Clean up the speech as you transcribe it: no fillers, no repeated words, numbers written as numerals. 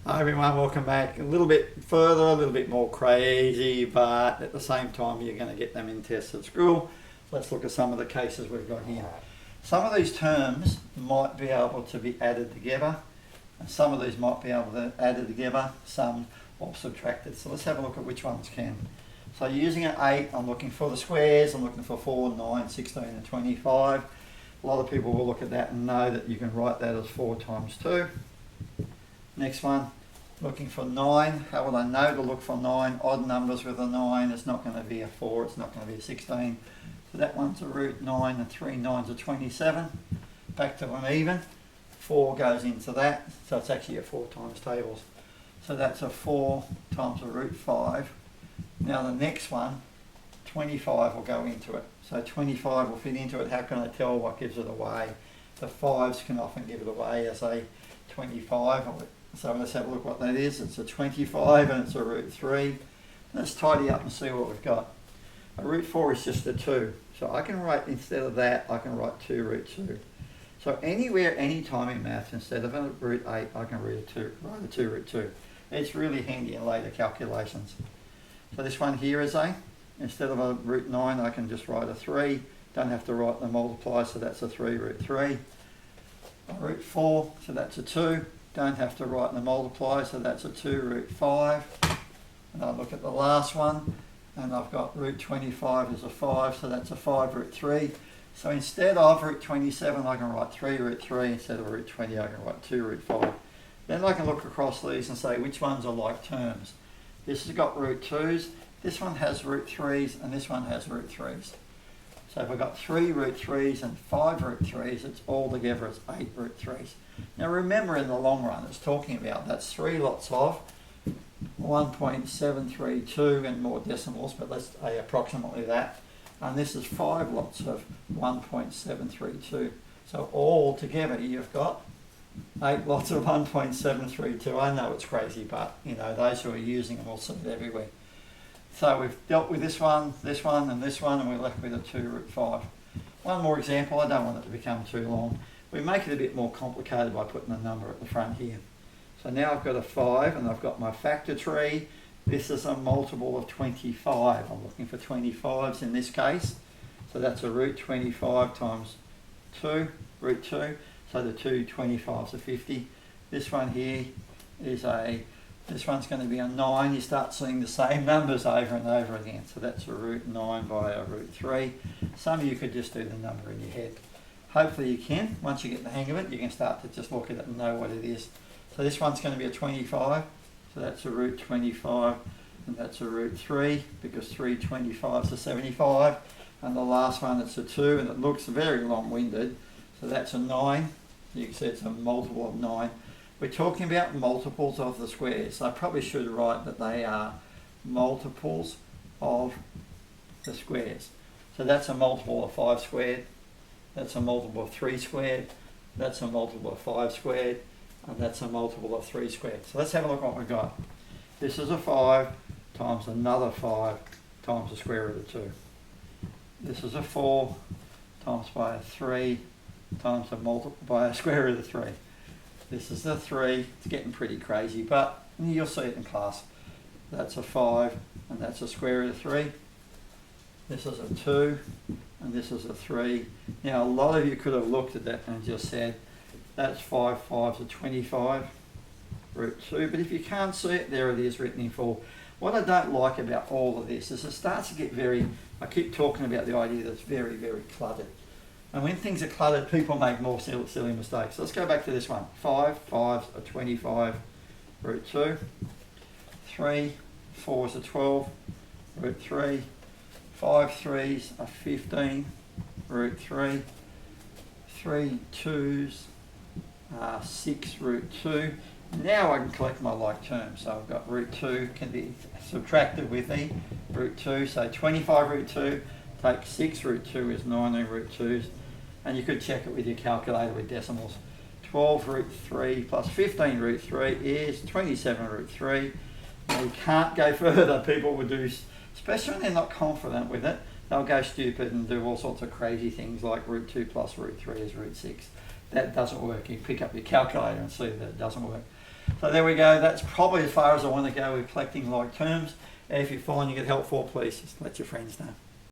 Hi everyone, welcome back. A little bit further, a little bit more crazy, but at the same time you're going to get them in tests at school. Let's look at some of the cases we've got here. Some of these terms might be able to be added together, and some of these might be able to be added together, some or subtracted. So let's have a look at which ones can. So using an 8, I'm looking for the squares, I'm looking for 4, 9, 16 and 25. A lot of people will look at that and know that you can write that as 4 times 2. Next one, looking for 9. How will I know to look for 9? Odd numbers with a 9, it's not going to be a 4, it's not going to be a 16. So that one's a root 9 and 3 9s are 27. Back to an even, 4 goes into that, so it's actually a 4 times tables. So that's a 4 times a root 5. Now the next one, 25 will go into it. So 25 will fit into it. How can I tell what gives it away? The 5s can often give it away as a 25. So let's have a look what that is. It's a 25 and it's a root 3. Let's tidy up and see what we've got. A root 4 is just a 2. So I can write, instead of that, I can write 2 root 2. So anywhere, anytime in maths, instead of a root 8, I can write a 2 root 2. It's really handy in later calculations. So this one here is instead of a root 9, I can just write a 3. Don't have to write the multiply, so that's a 3 root 3. A root 4, so that's a 2. Don't have to write the multiply, so that's a 2 root 5. And I look at the last one, and I've got root 25 is a 5, so that's a 5 root 3. So instead of root 27, I can write 3 root 3. Instead of root 20, I can write 2 root 5. Then I can look across these and say which ones are like terms. This has got root 2s, this one has root 3s, and this one has root 3s. So if I've got 3 root 3s and 5 root 3s, it's all together as 8 root 3s. Now remember, in the long run, it's talking about that's 3 lots of 1.732 and more decimals, but let's say approximately that. And this is 5 lots of 1.732. So all together you've got 8 lots of 1.732. I know it's crazy, but you know, those who are using them will see it everywhere. So we've dealt with this one, and this one, and we're left with a 2 root 5. One more example, I don't want it to become too long. We make it a bit more complicated by putting a number at the front here. So now I've got a 5 and I've got my factor tree. This is a multiple of 25. I'm looking for 25s in this case. So that's a root 25 times 2, root 2. So the 2 25s are 50. This one here is this one's going to be a 9. You start seeing the same numbers over and over again. So that's a root 9 by a root 3. Some of you could just do the number in your head. Hopefully you can. Once you get the hang of it, you can start to just look at it and know what it is. So this one's going to be a 25. So that's a root 25, and that's a root 3, because 3 25s are 75. And the last one, it's a 2, and it looks very long-winded. So that's a 9. You can see it's a multiple of 9. We're talking about multiples of the squares. So I probably should write that they are multiples of the squares. So that's a multiple of 5 squared. That's a multiple of 3 squared. That's a multiple of 5 squared. And that's a multiple of 3 squared. So let's have a look at what we've got. This is a 5 times another 5 times the square root of 2. This is a 4 times by a 3 times by a square root of 3. This is a 3. It's getting pretty crazy, but you'll see it in class. That's a 5, and that's a square root of 3. This is a 2, and this is a 3. Now, a lot of you could have looked at that and just said, that's 5 5s are 25, root 2. But if you can't see it, there it is written in full. What I don't like about all of this is it starts to get I keep talking about the idea that it's very, very cluttered. And when things are cluttered, people make more silly mistakes. So let's go back to this one. 5 5s are 25, root 2. 3 4s are 12, root 3. 5 3s are 15, root 3. 3 2s are 6, root 2. Now I can collect my like terms. So I've got root 2 can be subtracted with the root 2. So 25 root 2, take 6 root 2 is 19 root 2s. And you could check it with your calculator with decimals. 12 root 3 plus 15 root 3 is 27 root 3. Now you can't go further. People would do, especially when they're not confident with it, they'll go stupid and do all sorts of crazy things like root 2 plus root 3 is root 6. That doesn't work. You pick up your calculator and see that it doesn't work. So there we go. That's probably as far as I want to go with collecting like terms. If you find you get helpful, please just let your friends know.